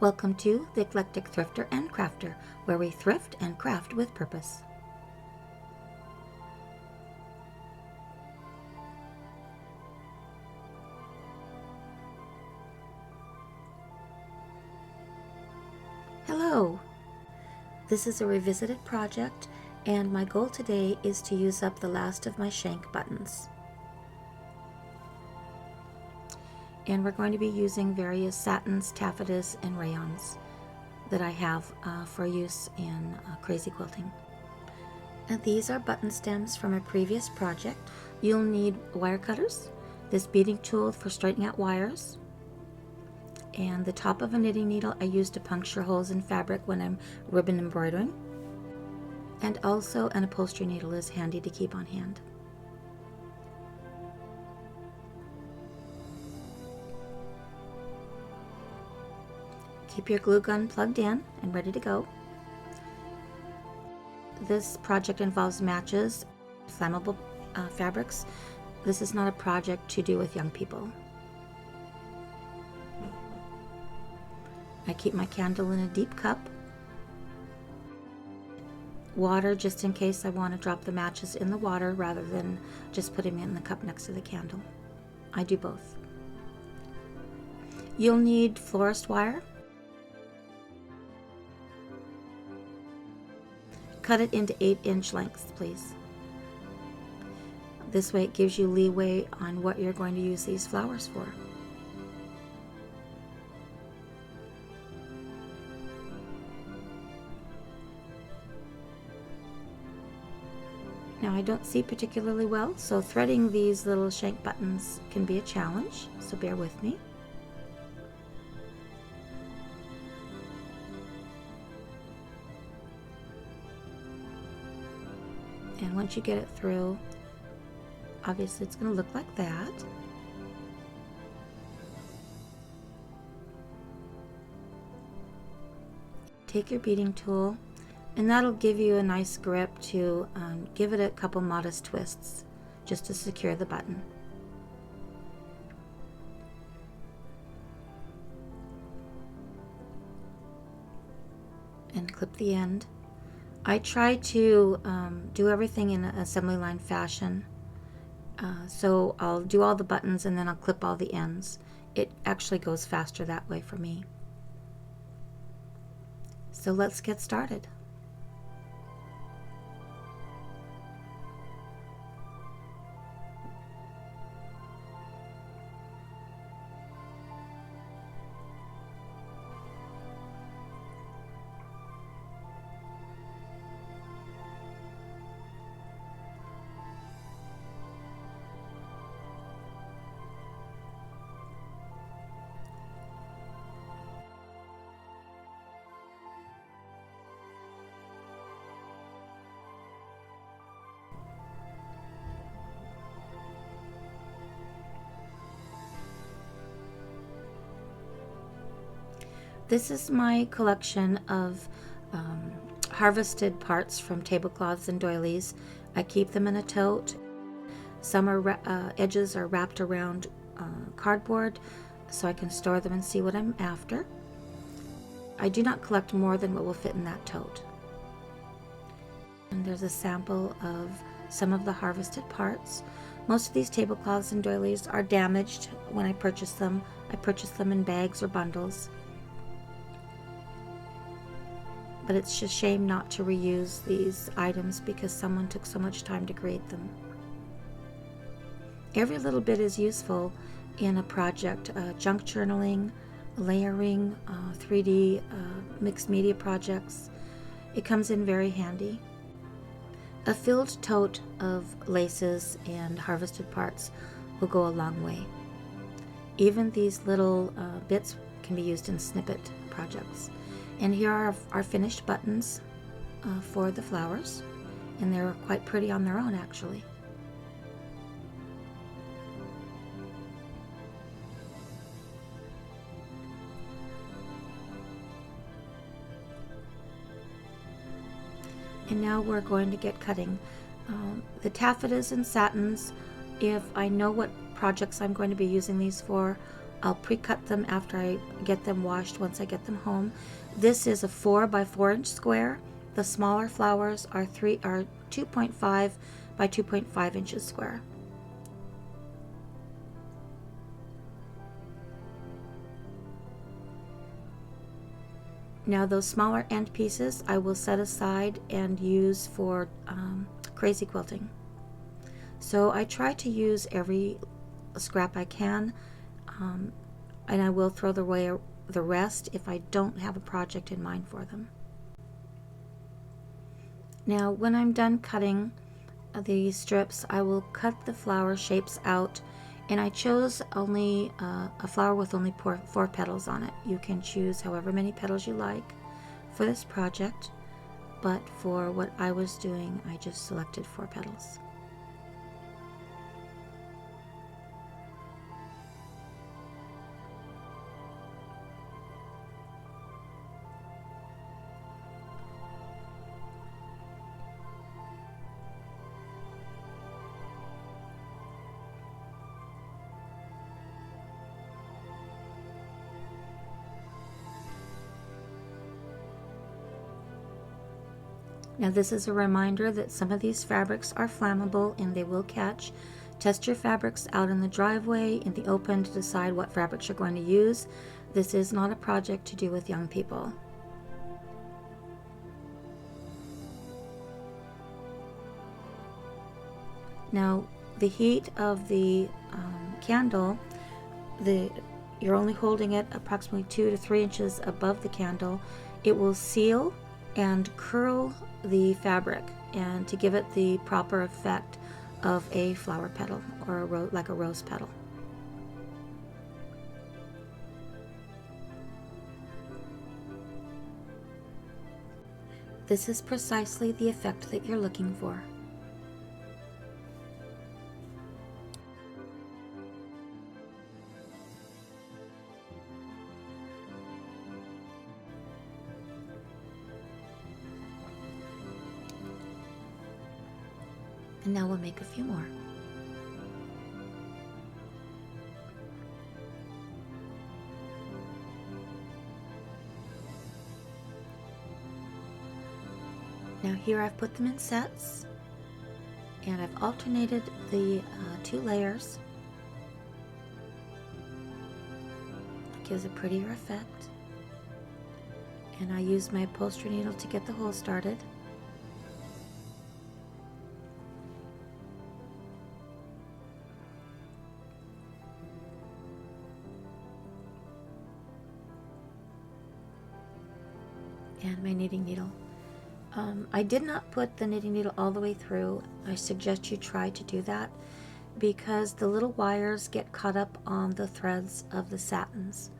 Welcome to The Eclectic Thrifter and Crafter, where we thrift and craft with purpose. Hello! This is a revisited project, and my goal today is to use up the last of my shank buttons. And we're going to be using various satins, taffetas, and rayons that I have for use in crazy quilting. And these are button stems from a previous project. You'll need wire cutters, this beading tool for straightening out wires, and the top of a knitting needle I use to puncture holes in fabric when I'm ribbon embroidering. And also an upholstery needle is handy to keep on hand. Keep your glue gun plugged in and ready to go. This project involves matches, flammable fabrics. This is not a project to do with young people. I keep my candle in a deep cup. Water just in case I want to drop the matches in the water rather than just putting them in the cup next to the candle. I do both. You'll need florist wire. Cut it into 8-inch lengths, please. This way it gives you leeway on what you're going to use these flowers for. Now I don't see particularly well, so threading these little shank buttons can be a challenge, so bear with me. And once you get it through, obviously it's going to look like that. Take your beading tool, and that'll give you a nice grip to give it a couple modest twists just to secure the button. And clip the end. I try to do everything in an assembly line fashion. So I'll do all the buttons and then I'll clip all the ends. It actually goes faster that way for me. So let's get started. This is my collection of harvested parts from tablecloths and doilies. I keep them in a tote. Some edges are wrapped around cardboard so I can store them and see what I'm after. I do not collect more than what will fit in that tote. And there's a sample of some of the harvested parts. Most of these tablecloths and doilies are damaged when I purchase them. I purchase them in bags or bundles. But it's just a shame not to reuse these items because someone took so much time to create them. Every little bit is useful in a project. Junk journaling, layering, 3D mixed media projects. It comes in very handy. A filled tote of laces and harvested parts will go a long way. Even these little bits can be used in snippet projects. And here are our finished buttons for the flowers, and they're quite pretty on their own actually. And now we're going to get cutting. The taffetas and satins, if I know what projects I'm going to be using these for, I'll pre-cut them after I get them washed once I get them home. This is a 4 by 4 inch square. The smaller flowers are 2.5 by 2.5 inches square. Now those smaller end pieces I will set aside and use for crazy quilting. So I try to use every scrap I can, and I will throw away the rest if I don't have a project in mind for them. Now when I'm done cutting the strips, I will cut the flower shapes out, and I chose only a flower with only 4 petals on it. You can choose however many petals you like for this project, but for what I was doing, I just selected 4 petals. Now this is a reminder that some of these fabrics are flammable and they will catch. Test your fabrics out in the driveway, in the open, to decide what fabrics you're going to use. This is not a project to do with young people. Now the heat of the candle, you're only holding it approximately 2 to 3 inches above the candle. It will seal and curl the fabric, and to give it the proper effect of a flower petal or like a rose petal. This is precisely the effect that you're looking for. And now we'll make a few more. Now here I've put them in sets, and I've alternated the 2 layers. It gives a prettier effect. And I use my upholstery needle to get the hole started. And my knitting needle. I did not put the knitting needle all the way through. I suggest you try to do that because the little wires get caught up on the threads of the satins,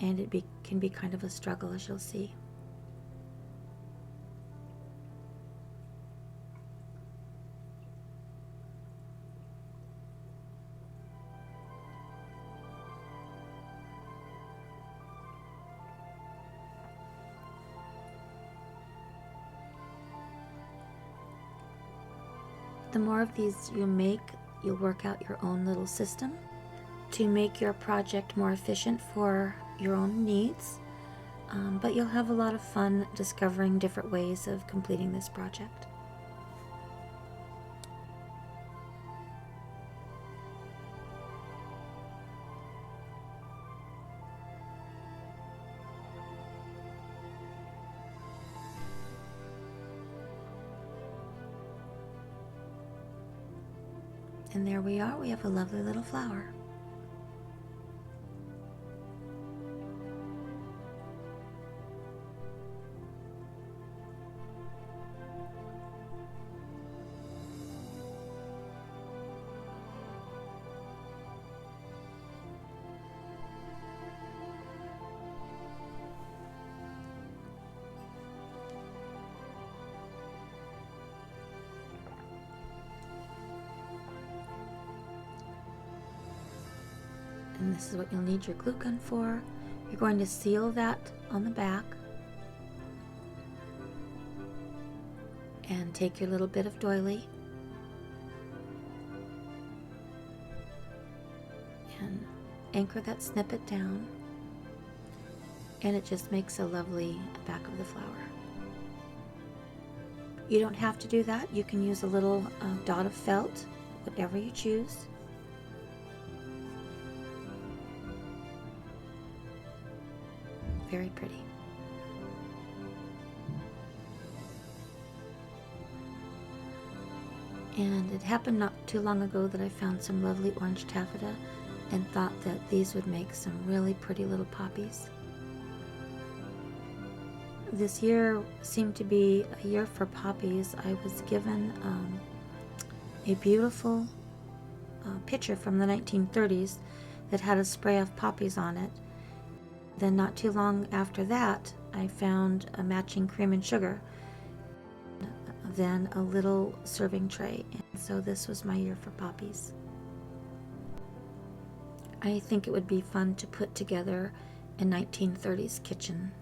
and it can be kind of a struggle, as you'll see. The more of these you make, you'll work out your own little system to make your project more efficient for your own needs, but you'll have a lot of fun discovering different ways of completing this project. And there we are, we have a lovely little flower. And this is what you'll need your glue gun for. You're going to seal that on the back and take your little bit of doily and anchor that snippet down, and it just makes a lovely back of the flower. You don't have to do that. You can use a little dot of felt, whatever you choose. Very pretty. And it happened not too long ago that I found some lovely orange taffeta and thought that these would make some really pretty little poppies. This year seemed to be a year for poppies. I was given a beautiful picture from the 1930s that had a spray of poppies on it. Then not too long after that, I found a matching cream and sugar, then a little serving tray, and so this was my year for poppies. I think it would be fun to put together a 1930s kitchen.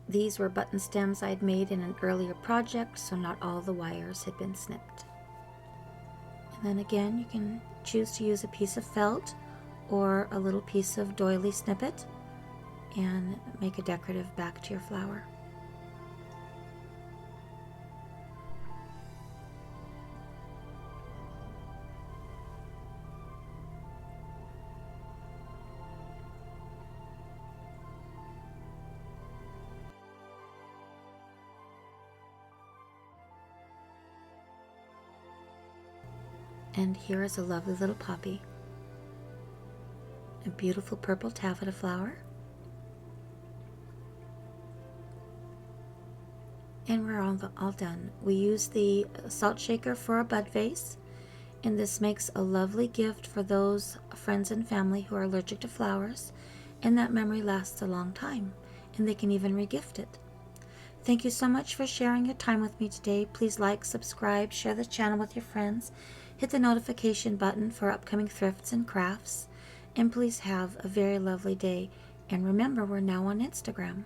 These were button stems I'd made in an earlier project, so not all the wires had been snipped. And then again, you can choose to use a piece of felt or a little piece of doily snippet and make a decorative back to your flower. And here is a lovely little poppy, a beautiful purple taffeta flower, and we're all done. We use the salt shaker for a bud vase, and this makes a lovely gift for those friends and family who are allergic to flowers, and that memory lasts a long time, and they can even regift it. Thank you so much for sharing your time with me today. Please like, subscribe, share the channel with your friends, hit the notification button for upcoming thrifts and crafts, and please have a very lovely day. And remember, we're now on Instagram.